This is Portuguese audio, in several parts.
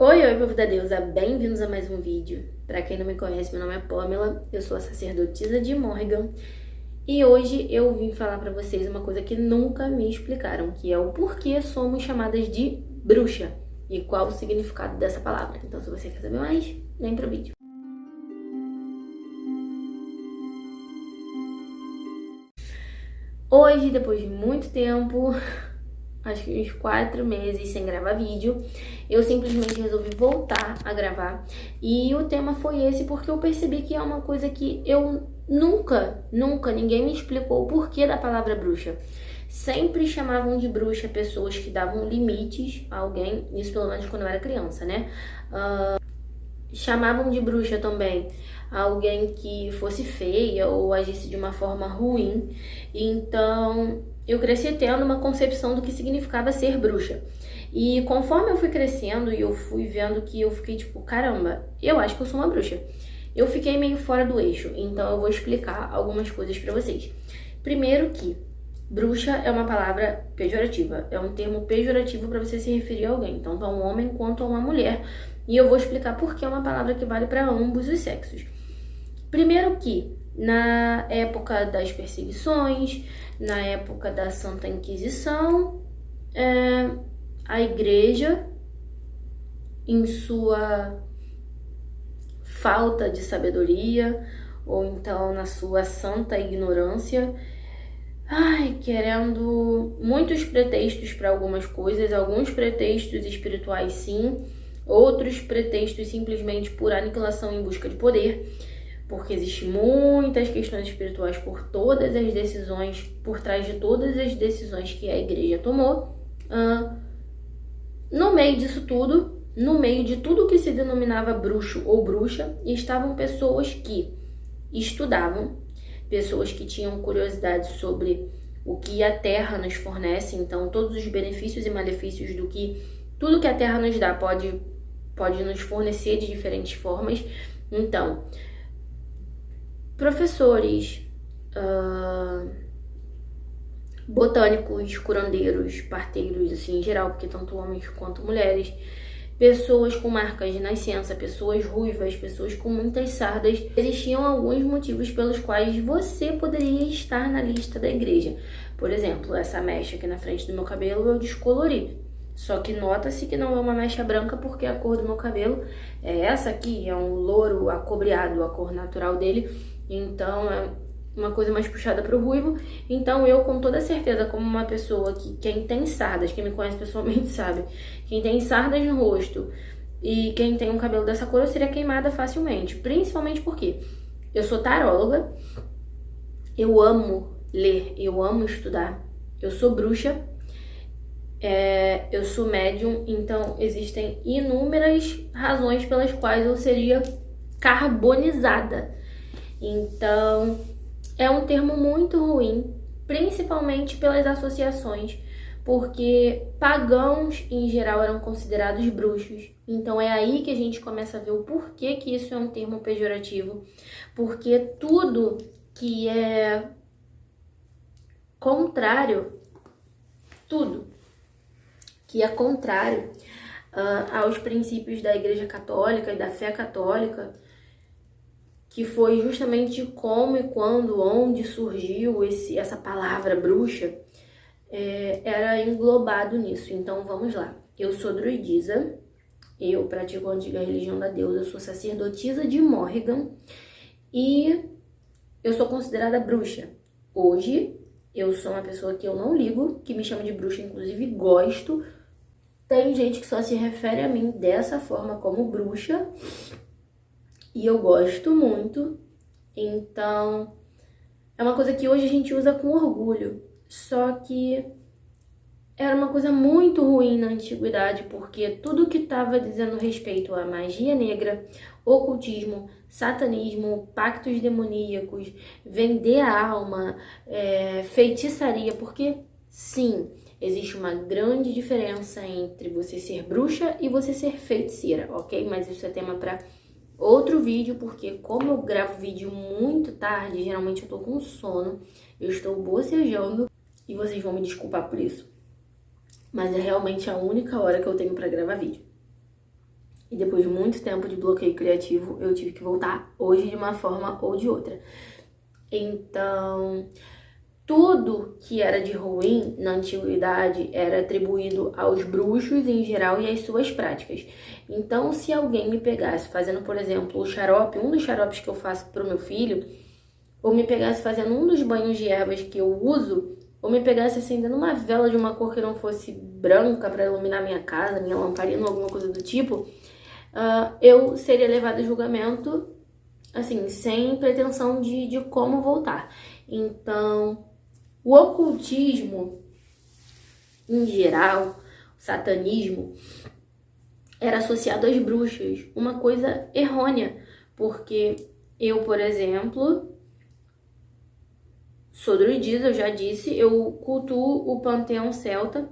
Oi, povo da deusa, bem-vindos a mais um vídeo. Pra quem não me conhece, meu nome é Pamela, eu sou a sacerdotisa de Morrigan e hoje eu vim falar pra vocês uma coisa que nunca me explicaram, que é o porquê somos chamadas de bruxa e qual o significado dessa palavra. Então, se você quer saber mais, vem pro vídeo. Hoje, depois de muito tempo, acho que uns 4 meses sem gravar vídeo, eu simplesmente resolvi voltar a gravar. E o tema foi esse porque eu percebi que é uma coisa que eu nunca ninguém me explicou o porquê da palavra bruxa. Sempre chamavam de bruxa pessoas que davam limites a alguém, isso pelo menos quando eu era criança, né? Chamavam de bruxa também alguém que fosse feia ou agisse de uma forma ruim. Então, eu cresci tendo uma concepção do que significava ser bruxa. E conforme eu fui crescendo e eu fui vendo que eu fiquei tipo, caramba, eu acho que eu sou uma bruxa. Eu fiquei meio fora do eixo, então eu vou explicar algumas coisas pra vocês. Primeiro que bruxa é uma palavra pejorativa, é um termo pejorativo para você se referir a alguém, tanto a um homem quanto a uma mulher. E eu vou explicar por que é uma palavra que vale para ambos os sexos. Primeiro que, na época das perseguições, na época da Santa Inquisição, a igreja, em sua falta de sabedoria, ou então na sua santa ignorância, querendo muitos pretextos para algumas coisas, alguns pretextos espirituais sim, outros pretextos simplesmente por aniquilação em busca de poder, porque existem muitas questões espirituais por todas as decisões, por trás de todas as decisões que a igreja tomou. No meio disso tudo, no meio de tudo que se denominava bruxo ou bruxa, estavam pessoas que estudavam, pessoas que tinham curiosidade sobre o que a Terra nos fornece, então todos os benefícios e malefícios do que tudo que a Terra nos dá pode nos fornecer de diferentes formas. Então, professores, botânicos, curandeiros, parteiros, assim, em geral, porque tanto homens quanto mulheres, pessoas com marcas de nascença, pessoas ruivas, pessoas com muitas sardas. Existiam alguns motivos pelos quais você poderia estar na lista da igreja. Por exemplo, essa mecha aqui na frente do meu cabelo eu descolori. Só que nota-se que não é uma mecha branca porque a cor do meu cabelo é essa aqui, é um louro acobreado, a cor natural dele. Então é uma coisa mais puxada para o ruivo. Então eu, com toda certeza, como uma pessoa que quem tem sardas, quem me conhece pessoalmente sabe, quem tem sardas no rosto e quem tem um cabelo dessa cor, eu seria queimada facilmente. Principalmente porque eu sou taróloga, eu amo ler, eu amo estudar, eu sou bruxa, eu sou médium, então existem inúmeras razões pelas quais eu seria carbonizada. Então, é um termo muito ruim, principalmente pelas associações, porque pagãos em geral eram considerados bruxos. Então é aí que a gente começa a ver o porquê que isso é um termo pejorativo, porque tudo que é contrário, tudo que é contrário aos princípios da Igreja Católica e da fé católica, que foi justamente como e quando, onde surgiu essa palavra bruxa, era englobado nisso. Então vamos lá. Eu sou druidisa, eu pratico a antiga religião da deusa, eu sou sacerdotisa de Morrigan e eu sou considerada bruxa. Hoje eu sou uma pessoa que eu não ligo, que me chama de bruxa, inclusive gosto. Tem gente que só se refere a mim dessa forma como bruxa. E eu gosto muito, então é uma coisa que hoje a gente usa com orgulho. Só que era uma coisa muito ruim na antiguidade, porque tudo que estava dizendo respeito à magia negra, ocultismo, satanismo, pactos demoníacos, vender a alma, feitiçaria, porque sim, existe uma grande diferença entre você ser bruxa e você ser feiticeira, ok? Mas isso é tema para outro vídeo, porque como eu gravo vídeo muito tarde, geralmente eu tô com sono, eu estou bocejando e vocês vão me desculpar por isso. Mas é realmente a única hora que eu tenho pra gravar vídeo. E depois de muito tempo de bloqueio criativo, eu tive que voltar hoje de uma forma ou de outra. Então, tudo que era de ruim na antiguidade era atribuído aos bruxos em geral e às suas práticas. Então, se alguém me pegasse fazendo, por exemplo, o xarope, um dos xaropes que eu faço para o meu filho, ou me pegasse fazendo um dos banhos de ervas que eu uso, ou me pegasse acendendo uma vela de uma cor que não fosse branca para iluminar minha casa, minha lamparina, alguma coisa do tipo, eu seria levada a julgamento, assim, sem pretensão de como voltar. Então, o ocultismo, em geral, o satanismo, era associado às bruxas, uma coisa errônea, porque eu, por exemplo, sou druidisa, eu já disse, eu cultuo o panteão celta,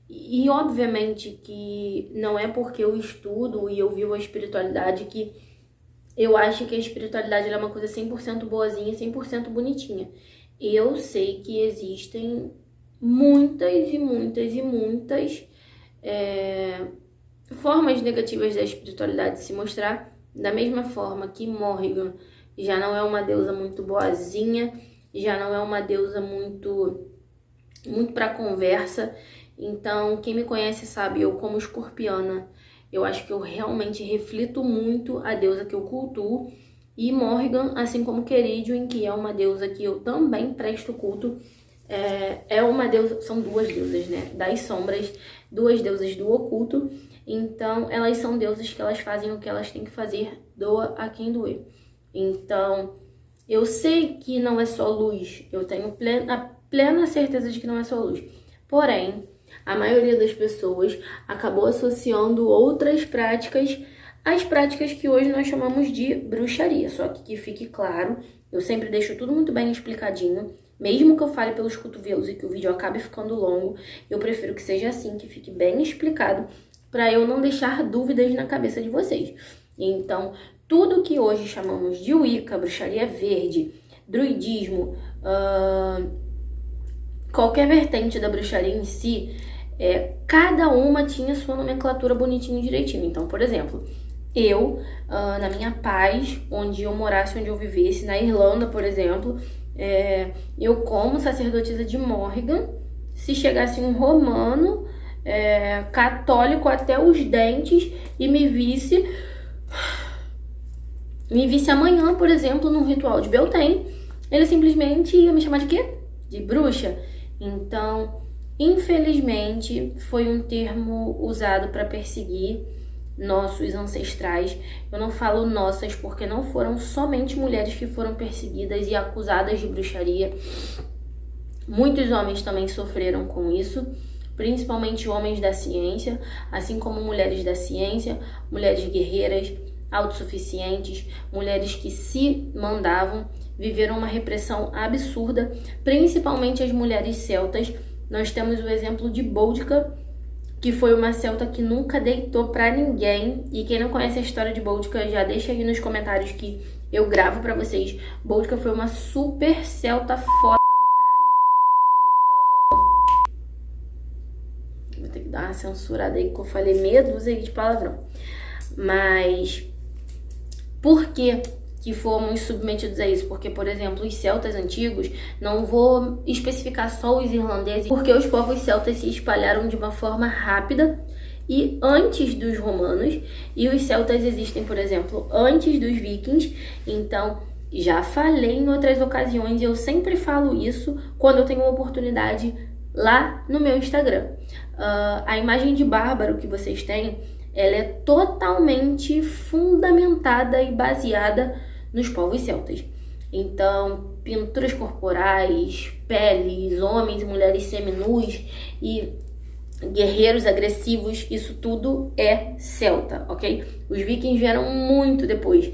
e obviamente que não é porque eu estudo e eu vivo a espiritualidade que eu acho que a espiritualidade é uma coisa 100% boazinha, 100% bonitinha. Eu sei que existem muitas formas negativas da espiritualidade se mostrar, da mesma forma que Morrigan já não é uma deusa muito boazinha, já não é uma deusa muito para conversa. Então, quem me conhece sabe, eu como escorpiana, eu acho que eu realmente reflito muito a deusa que eu cultuo. E Morrigan, assim como Queridion, que é uma deusa que eu também presto culto, é uma deusa, são duas deusas, né? Das sombras, duas deusas do oculto. Então, elas são deusas que elas fazem o que elas têm que fazer, doa a quem doer. Então, eu sei que não é só luz, eu tenho plena certeza de que não é só luz. Porém, a maioria das pessoas acabou associando outras práticas às práticas que hoje nós chamamos de bruxaria. Só que fique claro, eu sempre deixo tudo muito bem explicadinho. Mesmo que eu fale pelos cotovelos e que o vídeo acabe ficando longo, eu prefiro que seja assim, que fique bem explicado, para eu não deixar dúvidas na cabeça de vocês. Então, tudo que hoje chamamos de Wicca, bruxaria verde, druidismo, qualquer vertente da bruxaria em si, cada uma tinha sua nomenclatura bonitinho e direitinho. Então, por exemplo, eu, na minha paz, onde eu morasse, onde eu vivesse, na Irlanda, por exemplo, eu como sacerdotisa de Morrigan, se chegasse um romano, católico até os dentes, e me visse amanhã, por exemplo, num ritual de Beltane, ele simplesmente ia me chamar de quê? De bruxa. Então, infelizmente, foi um termo usado para perseguir nossos ancestrais. Eu não falo nossas porque não foram somente mulheres que foram perseguidas e acusadas de bruxaria. Muitos homens também sofreram com isso, principalmente homens da ciência, assim como mulheres da ciência, mulheres guerreiras, autossuficientes, mulheres que se mandavam, viveram uma repressão absurda, principalmente as mulheres celtas. Nós temos o exemplo de Boudica, que foi uma celta que nunca deitou pra ninguém. E quem não conhece a história de Boudica, já deixa aí nos comentários que eu gravo pra vocês. Boudica foi uma super celta foda do caralho. Então, vou ter que dar uma censurada aí, que eu falei meia dúzia aí de palavrão. Mas por que fomos submetidos a isso? Porque, por exemplo, os celtas antigos, não vou especificar só os irlandeses, porque os povos celtas se espalharam de uma forma rápida e antes dos romanos, e os celtas existem, por exemplo, antes dos vikings. Então, já falei em outras ocasiões, e eu sempre falo isso quando eu tenho uma oportunidade lá no meu Instagram. A imagem de bárbaro que vocês têm, ela é totalmente fundamentada e baseada nos povos celtas. Então, pinturas corporais, peles, homens e mulheres seminus e guerreiros agressivos, isso tudo é celta, ok? Os vikings vieram muito depois.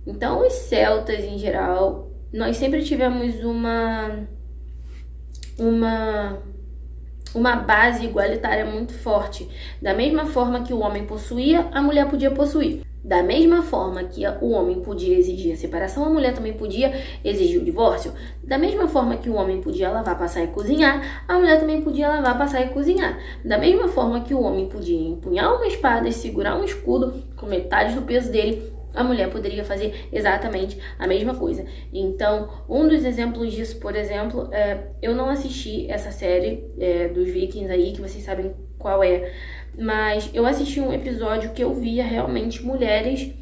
Então, os celtas, em geral, nós sempre tivemos uma base igualitária muito forte. Da mesma forma que o homem possuía, a mulher podia possuir. Da mesma forma que o homem podia exigir a separação, a mulher também podia exigir o divórcio. Da mesma forma que o homem podia lavar, passar e cozinhar, a mulher também podia lavar, passar e cozinhar. Da mesma forma que o homem podia empunhar uma espada e segurar um escudo, com metade do peso dele, a mulher poderia fazer exatamente a mesma coisa. Então, um dos exemplos disso, por exemplo, eu não assisti essa série dos Vikings aí, que vocês sabem qual é, mas eu assisti um episódio que eu via realmente mulheres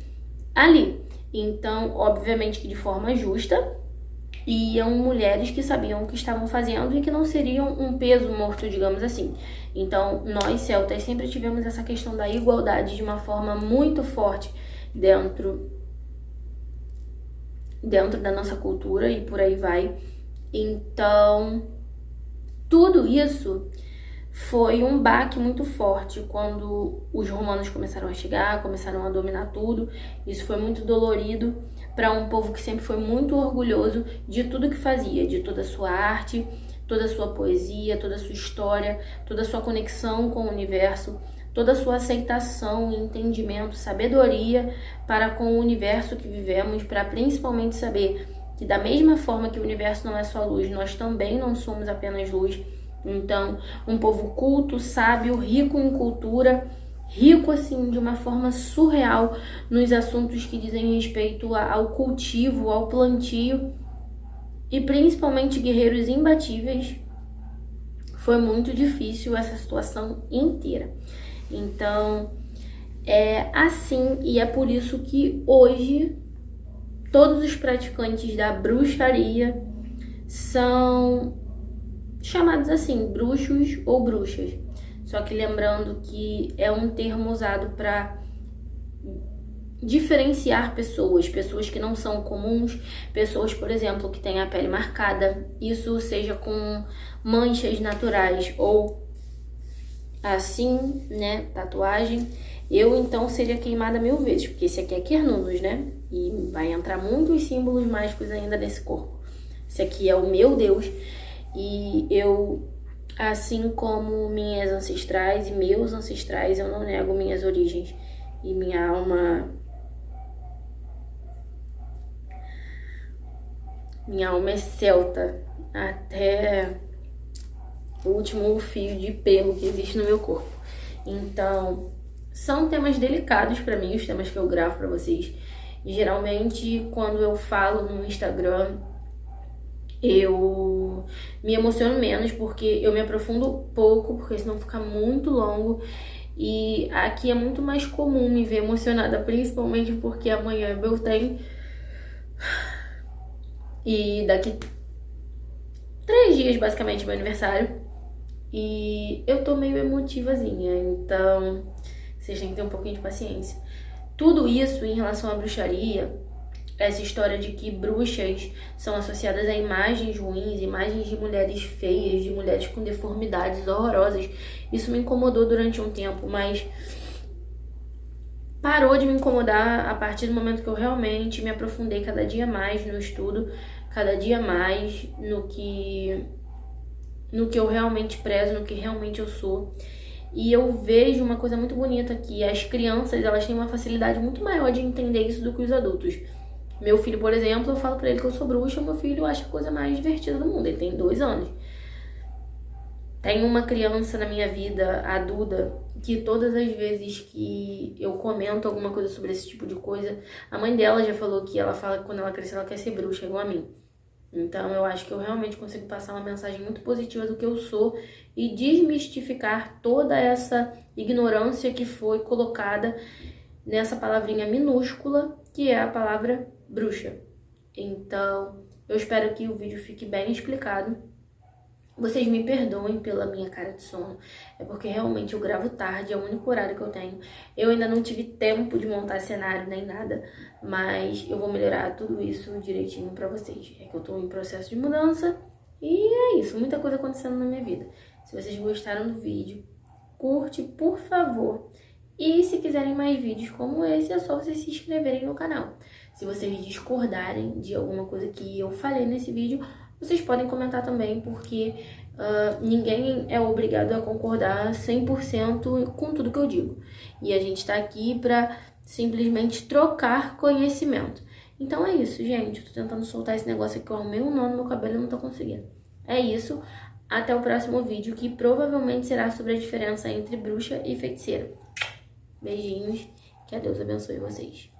ali. Então, obviamente que de forma justa, iam mulheres que sabiam o que estavam fazendo e que não seriam um peso morto, digamos assim. Então, nós celtas sempre tivemos essa questão da igualdade de uma forma muito forte dentro da nossa cultura e por aí vai. Então, tudo isso foi um baque muito forte quando os romanos começaram a chegar, começaram a dominar tudo. Isso foi muito dolorido para um povo que sempre foi muito orgulhoso de tudo que fazia, de toda a sua arte, toda a sua poesia, toda a sua história, toda a sua conexão com o universo, toda a sua aceitação, entendimento, sabedoria para com o universo que vivemos, para principalmente saber que da mesma forma que o universo não é só luz, nós também não somos apenas luz. Então, um povo culto, sábio, rico em cultura, rico assim de uma forma surreal nos assuntos que dizem respeito ao cultivo, ao plantio e principalmente guerreiros imbatíveis. Foi muito difícil essa situação inteira. Então, é assim e é por isso que hoje todos os praticantes da bruxaria são chamados assim, bruxos ou bruxas. Só que lembrando que é um termo usado para diferenciar pessoas que não são comuns, pessoas, por exemplo, que têm a pele marcada, isso seja com manchas naturais ou assim, né, tatuagem. Eu então seria queimada 1000 vezes, porque esse aqui é Quernunnos, né? E vai entrar muitos símbolos mágicos ainda nesse corpo. Esse aqui é o meu Deus e eu, assim como minhas ancestrais e meus ancestrais, eu não nego minhas origens e minha alma é celta até o último fio de pelo que existe no meu corpo. Então, são temas delicados para mim, os temas que eu gravo para vocês. E, geralmente, quando eu falo no Instagram, eu me emociono menos, porque eu me aprofundo pouco, porque senão fica muito longo. E aqui é muito mais comum me ver emocionada, principalmente porque amanhã é Beltane. E daqui 3 dias, basicamente, meu aniversário. E eu tô meio emotivazinha, então vocês têm que ter um pouquinho de paciência. Tudo isso em relação à bruxaria, essa história de que bruxas são associadas a imagens ruins, imagens de mulheres feias, de mulheres com deformidades horrorosas, isso me incomodou durante um tempo, mas parou de me incomodar a partir do momento que eu realmente me aprofundei cada dia mais no estudo, cada dia mais no que eu realmente prezo, no que realmente eu sou. E eu vejo uma coisa muito bonita aqui, as crianças, elas têm uma facilidade muito maior de entender isso do que os adultos. Meu filho, por exemplo, eu falo pra ele que eu sou bruxa, meu filho acha a coisa mais divertida do mundo, ele tem 2 anos. Tem uma criança na minha vida, a Duda, que todas as vezes que eu comento alguma coisa sobre esse tipo de coisa, a mãe dela já falou que ela fala que quando ela crescer ela quer ser bruxa, igual a mim. Então eu acho que eu realmente consigo passar uma mensagem muito positiva do que eu sou e desmistificar toda essa ignorância que foi colocada nessa palavrinha minúscula que é a palavra bruxa. Então eu espero que o vídeo fique bem explicado. Vocês me perdoem pela minha cara de sono, é porque realmente eu gravo tarde, é o único horário que eu tenho. Eu ainda não tive tempo de montar cenário nem nada, mas eu vou melhorar tudo isso direitinho pra vocês. É que eu tô em processo de mudança e é isso, muita coisa acontecendo na minha vida. Se vocês gostaram do vídeo, curte, por favor. E se quiserem mais vídeos como esse, é só vocês se inscreverem no canal. Se vocês discordarem de alguma coisa que eu falei nesse vídeo, vocês podem comentar também, porque ninguém é obrigado a concordar 100% com tudo que eu digo. E a gente tá aqui pra simplesmente trocar conhecimento. Então é isso, gente. Eu tô tentando soltar esse negócio aqui, eu arrumei um nó no meu cabelo e não tô conseguindo. É isso. Até o próximo vídeo, que provavelmente será sobre a diferença entre bruxa e feiticeira. Beijinhos Que a Deus abençoe vocês.